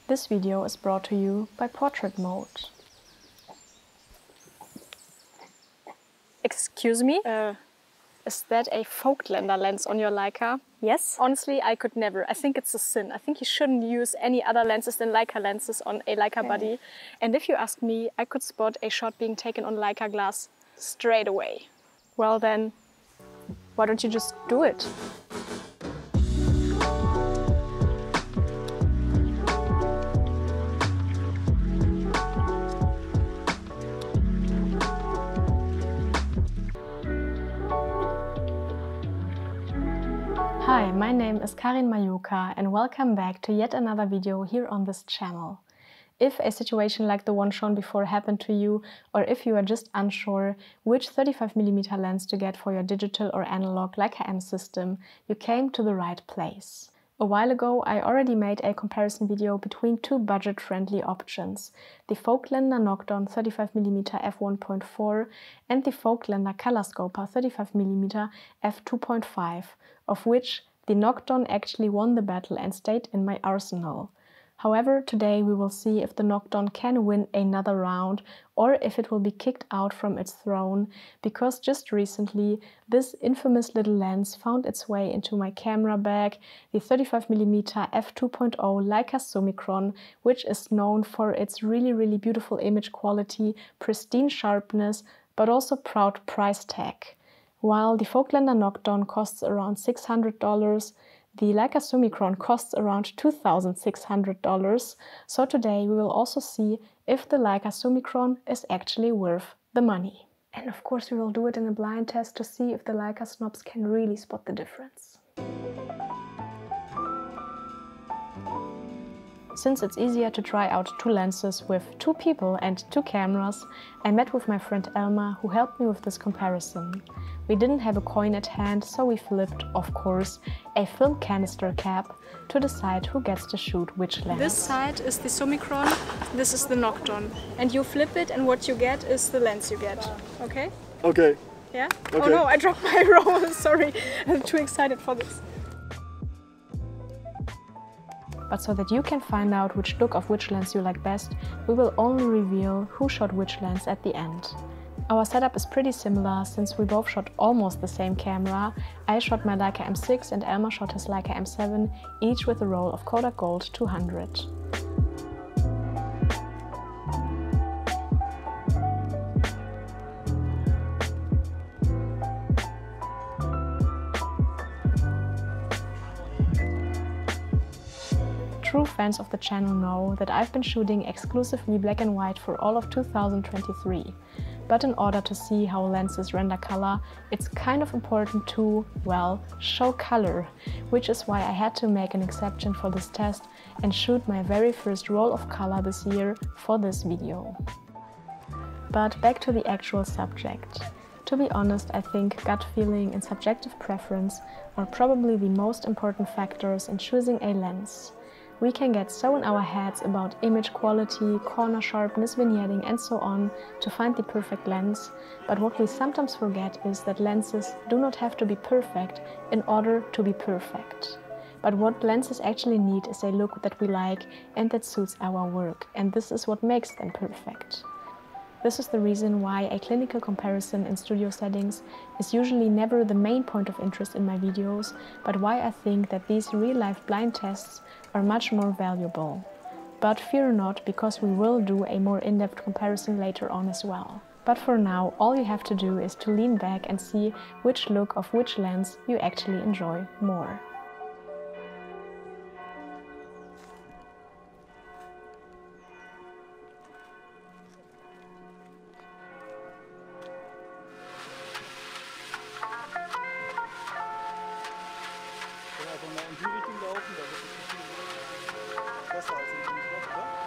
This video is brought to you by Portrait Mode. Excuse me? Is that a Voigtländer lens on your Leica? Yes? Honestly, I could never. I think it's a sin. I think you shouldn't use any other lenses than Leica lenses on a Leica body. And if you ask me, I could spot a shot being taken on Leica glass straight away. Well then, why don't you just do it? Hi, my name is Karin Majoka and welcome back to yet another video here on this channel. If a situation like the one shown before happened to you, or if you are just unsure which 35mm lens to get for your digital or analog Leica M system, you came to the right place. A while ago I already made a comparison video between two budget-friendly options, the Voigtländer Nokton 35mm F1.4 and the Voigtländer Colorscoper 35mm F2.5, of which the Nokton actually won the battle and stayed in my arsenal. However, today we will see if the Nokton can win another round or if it will be kicked out from its throne, because just recently this infamous little lens found its way into my camera bag, the 35mm f2.0 Leica Summicron, which is known for its really beautiful image quality, pristine sharpness, but also proud price tag. While the Voigtländer Nokton costs around $600, the Leica Summicron costs around $2,600, so today we will also see if the Leica Summicron is actually worth the money. And of course we will do it in a blind test to see if the Leica snobs can really spot the difference. Since it's easier to try out two lenses with two people and two cameras, I met with my friend Elma, who helped me with this comparison. We didn't have a coin at hand, so we flipped, of course, a film canister cap to decide who gets to shoot which lens. This side is the Summicron, this is the Nokton. And you flip it and what you get is the lens you get. Okay? Okay. Yeah? Okay. Oh no, I dropped my roll. Sorry, I'm too excited for this. But so that you can find out which look of which lens you like best, we will only reveal who shot which lens at the end. Our setup is pretty similar since we both shot almost the same camera. I shot my Leica M6 and Elmar shot his Leica M7, each with a roll of Kodak Gold 200. True fans of the channel know that I've been shooting exclusively black and white for all of 2023. But in order to see how lenses render color, it's kind of important to, well, show color, which is why I had to make an exception for this test and shoot my very first roll of color this year for this video. But back to the actual subject. To be honest, I think gut feeling and subjective preference are probably the most important factors in choosing a lens. We can get so in our heads about image quality, corner sharpness, vignetting and so on to find the perfect lens, but what we sometimes forget is that lenses do not have to be perfect in order to be perfect. But what lenses actually need is a look that we like and that suits our work, and this is what makes them perfect. This is the reason why a clinical comparison in studio settings is usually never the main point of interest in my videos, but why I think that these real-life blind tests are much more valuable. But fear not, because we will do a more in-depth comparison later on as well. But for now, all you have to do is to lean back and see which look of which lens you actually enjoy more. Einfach mal in die Richtung laufen, da wird es viel besser als in die Richtung, oder?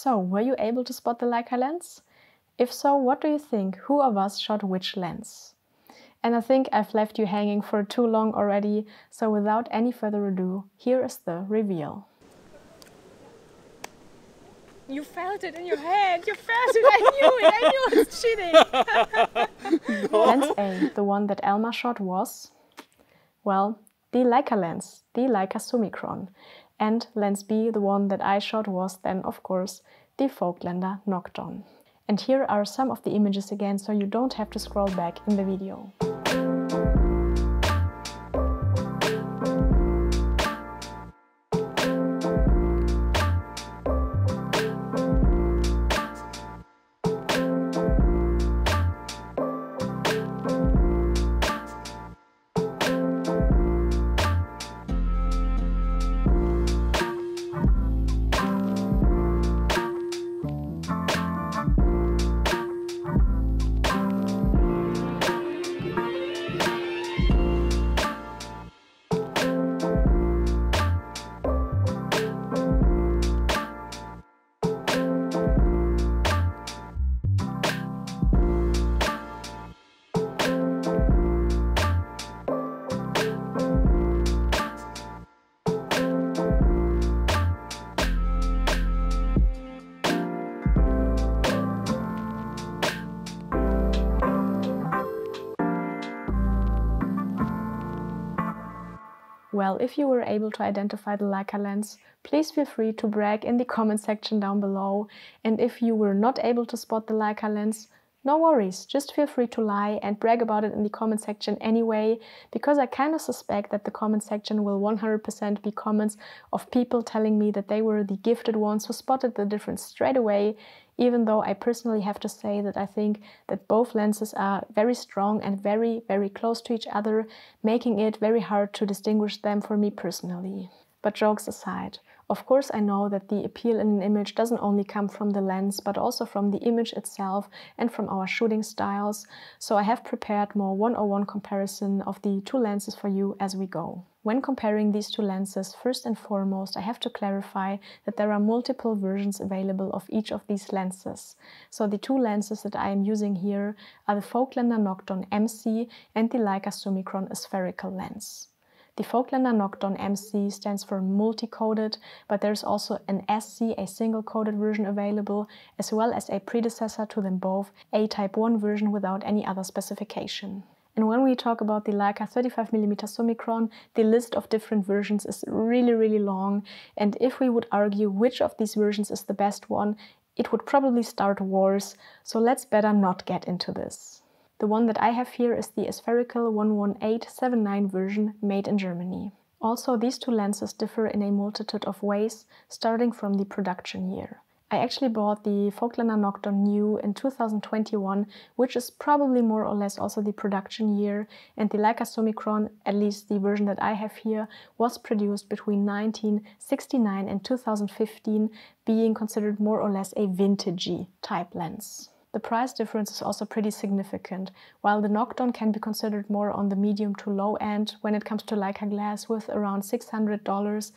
So, were you able to spot the Leica lens? If so, what do you think? Who of us shot which lens? And I think I've left you hanging for too long already, so without any further ado, here is the reveal. You felt it in your head! You felt it! I knew it! I knew it was cheating! No. Lens A, the one that Elma shot, was, well, the Leica lens, the Leica Summicron. And lens B, the one that I shot, was then, of course, the Voigtländer Nokton. And here are some of the images again, so you don't have to scroll back in the video. Well, if you were able to identify the Leica lens, please feel free to brag in the comment section down below. And if you were not able to spot the Leica lens, no worries, just feel free to lie and brag about it in the comment section anyway, because I kind of suspect that the comment section will 100% be comments of people telling me that they were the gifted ones who spotted the difference straight away, even though I personally have to say that I think that both lenses are very strong and very, very close to each other, making it very hard to distinguish them for me personally. But jokes aside, of course I know that the appeal in an image doesn't only come from the lens, but also from the image itself and from our shooting styles, so I have prepared more one-on-one comparison of the two lenses for you as we go. When comparing these two lenses, first and foremost, I have to clarify that there are multiple versions available of each of these lenses. So the two lenses that I am using here are the Voigtländer Nokton MC and the Leica Summicron spherical lens. The Voigtländer Nokton MC stands for multi-coated, but there's also an SC, a single-coated version available, as well as a predecessor to them both, a Type 1 version without any other specification. And when we talk about the Leica 35mm Summicron, the list of different versions is really long, and if we would argue which of these versions is the best one, it would probably start wars, so let's better not get into this. The one that I have here is the spherical 11879 version made in Germany. Also, these two lenses differ in a multitude of ways, starting from the production year. I actually bought the Voigtländer Nokton new in 2021, which is probably more or less also the production year, and the Leica Summicron, at least the version that I have here, was produced between 1969 and 2015, being considered more or less a vintagey type lens. The price difference is also pretty significant. While the Nokton can be considered more on the medium to low end when it comes to Leica glass with around $600,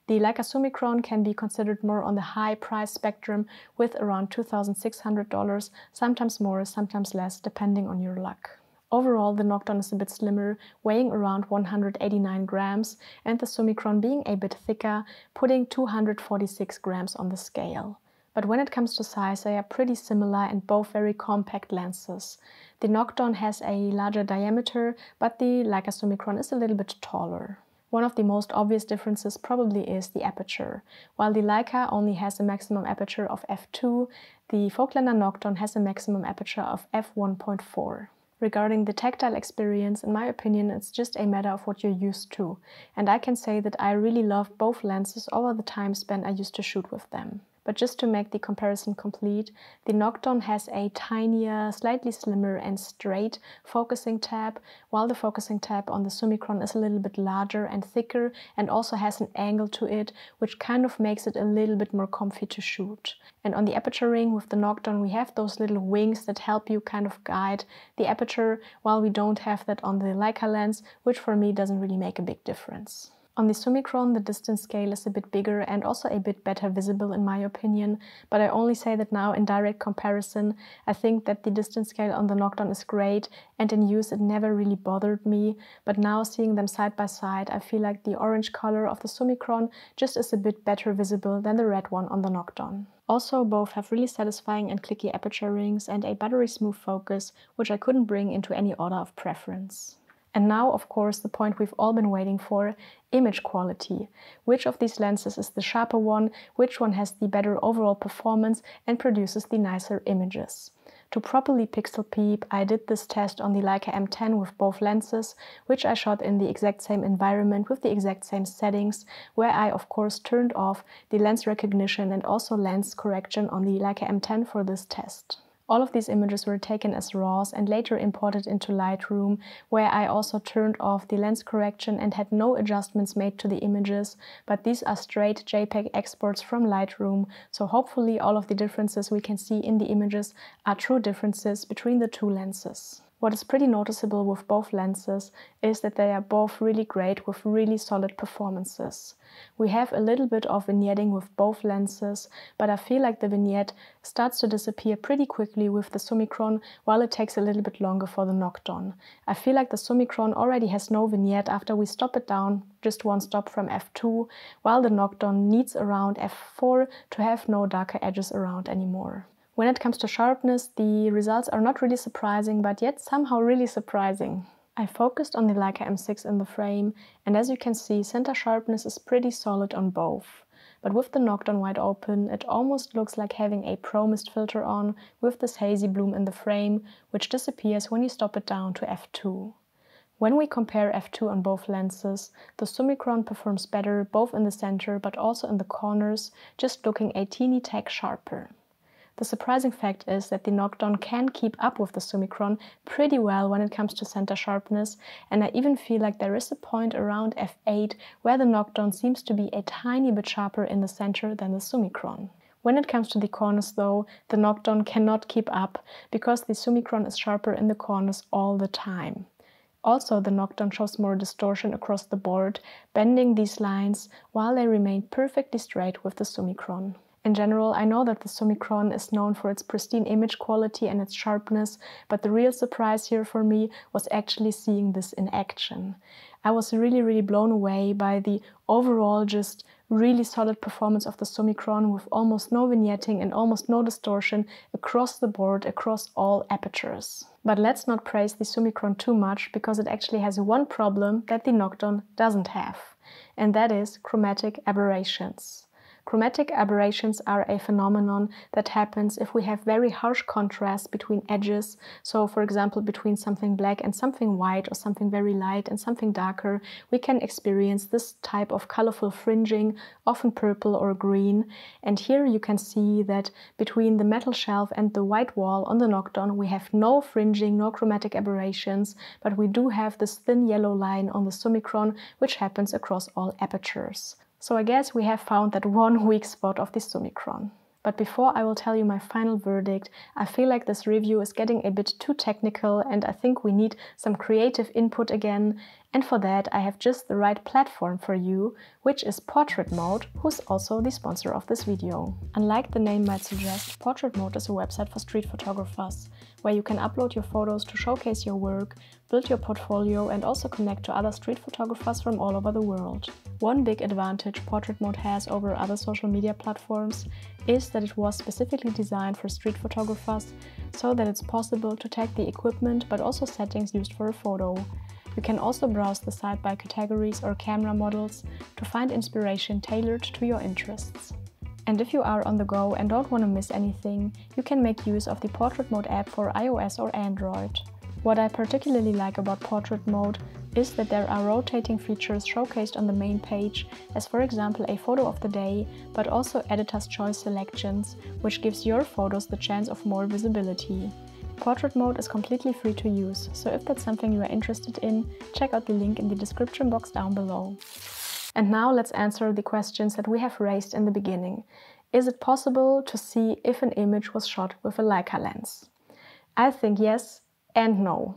the Leica Summicron can be considered more on the high price spectrum with around $2,600, sometimes more, sometimes less, depending on your luck. Overall, the Nokton is a bit slimmer, weighing around 189 grams, and the Summicron being a bit thicker, putting 246 grams on the scale. But when it comes to size, they are pretty similar and both very compact lenses. The Nokton has a larger diameter, but the Leica Summicron is a little bit taller. One of the most obvious differences probably is the aperture. While the Leica only has a maximum aperture of f2, the Voigtländer Nokton has a maximum aperture of f1.4. Regarding the tactile experience, in my opinion, it's just a matter of what you're used to. And I can say that I really love both lenses over the time span I used to shoot with them. But just to make the comparison complete, the Nokton has a tinier, slightly slimmer and straight focusing tab, while the focusing tab on the Summicron is a little bit larger and thicker and also has an angle to it, which kind of makes it a little bit more comfy to shoot. And on the aperture ring with the Nokton, we have those little wings that help you kind of guide the aperture, while we don't have that on the Leica lens, which for me doesn't really make a big difference. On the Summicron, the distance scale is a bit bigger and also a bit better visible in my opinion, but I only say that now in direct comparison. I think that the distance scale on the Nokton is great, and in use it never really bothered me, but now seeing them side by side, I feel like the orange color of the Summicron just is a bit better visible than the red one on the Nokton. Also, both have really satisfying and clicky aperture rings and a buttery smooth focus, which I couldn't bring into any order of preference. And now, of course, the point we've all been waiting for, image quality. Which of these lenses is the sharper one, which one has the better overall performance and produces the nicer images? To properly pixel peep, I did this test on the Leica M10 with both lenses, which I shot in the exact same environment with the exact same settings, where I of course turned off the lens recognition and also lens correction on the Leica M10 for this test. All of these images were taken as RAWs and later imported into Lightroom, where I also turned off the lens correction and had no adjustments made to the images, but these are straight JPEG exports from Lightroom, so hopefully all of the differences we can see in the images are true differences between the two lenses. What is pretty noticeable with both lenses is that they are both really great with really solid performances. We have a little bit of vignetting with both lenses, but I feel like the vignette starts to disappear pretty quickly with the Summicron, while it takes a little bit longer for the Nokton. I feel like the Summicron already has no vignette after we stop it down just one stop from f2, while the Nokton needs around f4 to have no darker edges around anymore. When it comes to sharpness, the results are not really surprising, but yet somehow really surprising. I focused on the Leica M6 in the frame, and as you can see, center sharpness is pretty solid on both. But with the Nokton wide open, it almost looks like having a Pro Mist filter on with this hazy bloom in the frame, which disappears when you stop it down to f2. When we compare f2 on both lenses, the Summicron performs better both in the center but also in the corners, just looking a teeny tack sharper. The surprising fact is that the Nokton can keep up with the Summicron pretty well when it comes to center sharpness, and I even feel like there is a point around f8 where the Nokton seems to be a tiny bit sharper in the center than the Summicron. When it comes to the corners though, the Nokton cannot keep up because the Summicron is sharper in the corners all the time. Also, the Nokton shows more distortion across the board, bending these lines while they remain perfectly straight with the Summicron. In general, I know that the Summicron is known for its pristine image quality and its sharpness, but the real surprise here for me was actually seeing this in action. I was really blown away by the overall just really solid performance of the Summicron with almost no vignetting and almost no distortion across the board, across all apertures. But let's not praise the Summicron too much, because it actually has one problem that the Nokton doesn't have, and that is chromatic aberrations. Chromatic aberrations are a phenomenon that happens if we have very harsh contrast between edges, so for example between something black and something white, or something very light and something darker, we can experience this type of colorful fringing, often purple or green. And here you can see that between the metal shelf and the white wall on the Nokton we have no fringing, no chromatic aberrations, but we do have this thin yellow line on the Summicron, which happens across all apertures. So I guess we have found that one weak spot of the Summicron. But before I will tell you my final verdict, I feel like this review is getting a bit too technical, and I think we need some creative input again. And for that I have just the right platform for you, which is Portrait Mode, who's also the sponsor of this video. Unlike the name might suggest, Portrait Mode is a website for street photographers, where you can upload your photos to showcase your work, build your portfolio, and also connect to other street photographers from all over the world. One big advantage Portrait Mode has over other social media platforms is that it was specifically designed for street photographers, so that it's possible to tag the equipment but also settings used for a photo. You can also browse the site by categories or camera models to find inspiration tailored to your interests. And if you are on the go and don't want to miss anything, you can make use of the Portrait Mode app for iOS or Android. What I particularly like about Portrait Mode is that there are rotating features showcased on the main page, as for example a photo of the day, but also editor's choice selections, which gives your photos the chance of more visibility. Portrait Mode is completely free to use, so if that's something you are interested in, check out the link in the description box down below. And now let's answer the questions that we have raised in the beginning. Is it possible to see if an image was shot with a Leica lens? I think yes and no.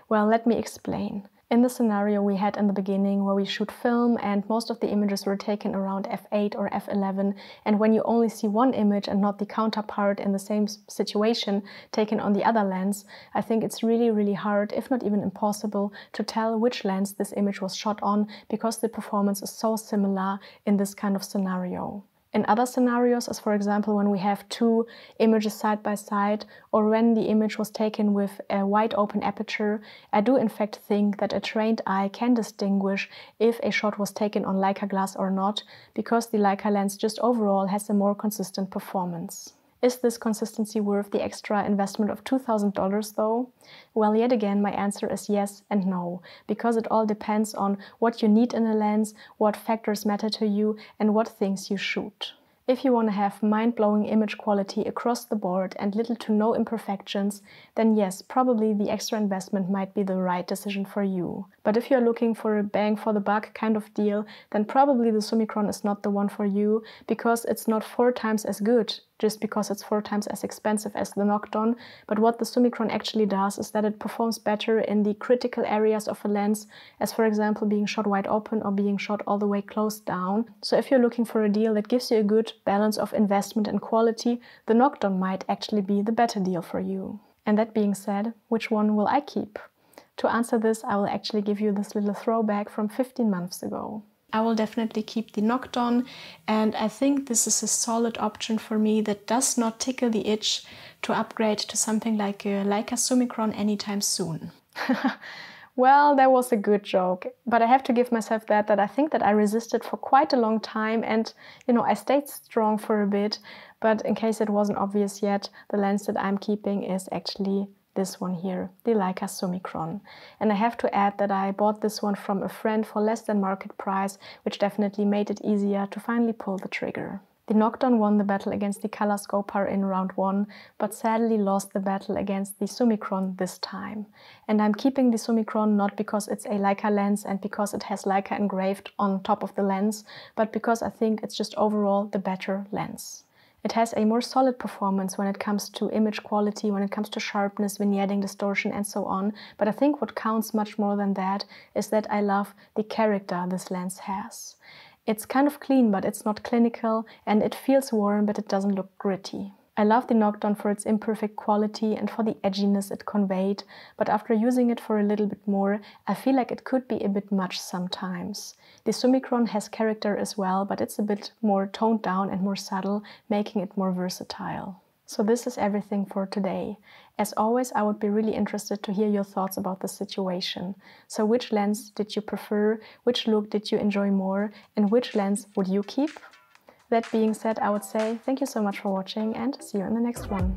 Well, let me explain. In the scenario we had in the beginning where we shoot film and most of the images were taken around f8 or f11, and when you only see one image and not the counterpart in the same situation taken on the other lens, I think it's really hard, if not even impossible, to tell which lens this image was shot on because the performance is so similar in this kind of scenario. In other scenarios, as for example when we have two images side by side, or when the image was taken with a wide open aperture, I do in fact think that a trained eye can distinguish if a shot was taken on Leica glass or not, because the Leica lens just overall has a more consistent performance. Is this consistency worth the extra investment of $2,000 though? Well, yet again, my answer is yes and no, because it all depends on what you need in a lens, what factors matter to you, and what things you shoot. If you want to have mind-blowing image quality across the board and little to no imperfections, then yes, probably the extra investment might be the right decision for you. But if you're looking for a bang for the buck kind of deal, then probably the Summicron is not the one for you, because it's not 4 times as good just because it's 4 times as expensive as the Nokton, but what the Summicron actually does is that it performs better in the critical areas of a lens, as for example being shot wide open or being shot all the way closed down. So if you're looking for a deal that gives you a good balance of investment and quality, the Nokton might actually be the better deal for you. And that being said, which one will I keep? To answer this, I will actually give you this little throwback from 15 months ago. I will definitely keep the Nokton, and I think this is a solid option for me that does not tickle the itch to upgrade to something like a Leica Summicron anytime soon. Well, that was a good joke, but I have to give myself that I think that I resisted for quite a long time, and I stayed strong for a bit, but in case it wasn't obvious yet, the lens that I'm keeping is actually this one here, the Leica Summicron. And I have to add that I bought this one from a friend for less than market price, which definitely made it easier to finally pull the trigger. The Nokton won the battle against the color scoper in round 1, but sadly lost the battle against the Summicron this time. And I'm keeping the Summicron not because it's a Leica lens and because it has Leica engraved on top of the lens, but because I think it's just overall the better lens. It has a more solid performance when it comes to image quality, when it comes to sharpness, vignetting, distortion, and so on. But I think what counts much more than that is that I love the character this lens has. It's kind of clean, but it's not clinical, and it feels warm, but it doesn't look gritty. I love the Nokton for its imperfect quality and for the edginess it conveyed, but after using it for a little bit more, I feel like it could be a bit much sometimes. The Summicron has character as well, but it's a bit more toned down and more subtle, making it more versatile. So this is everything for today. As always, I would be really interested to hear your thoughts about the situation. So which lens did you prefer, which look did you enjoy more, and which lens would you keep? That being said, I would say thank you so much for watching and see you in the next one.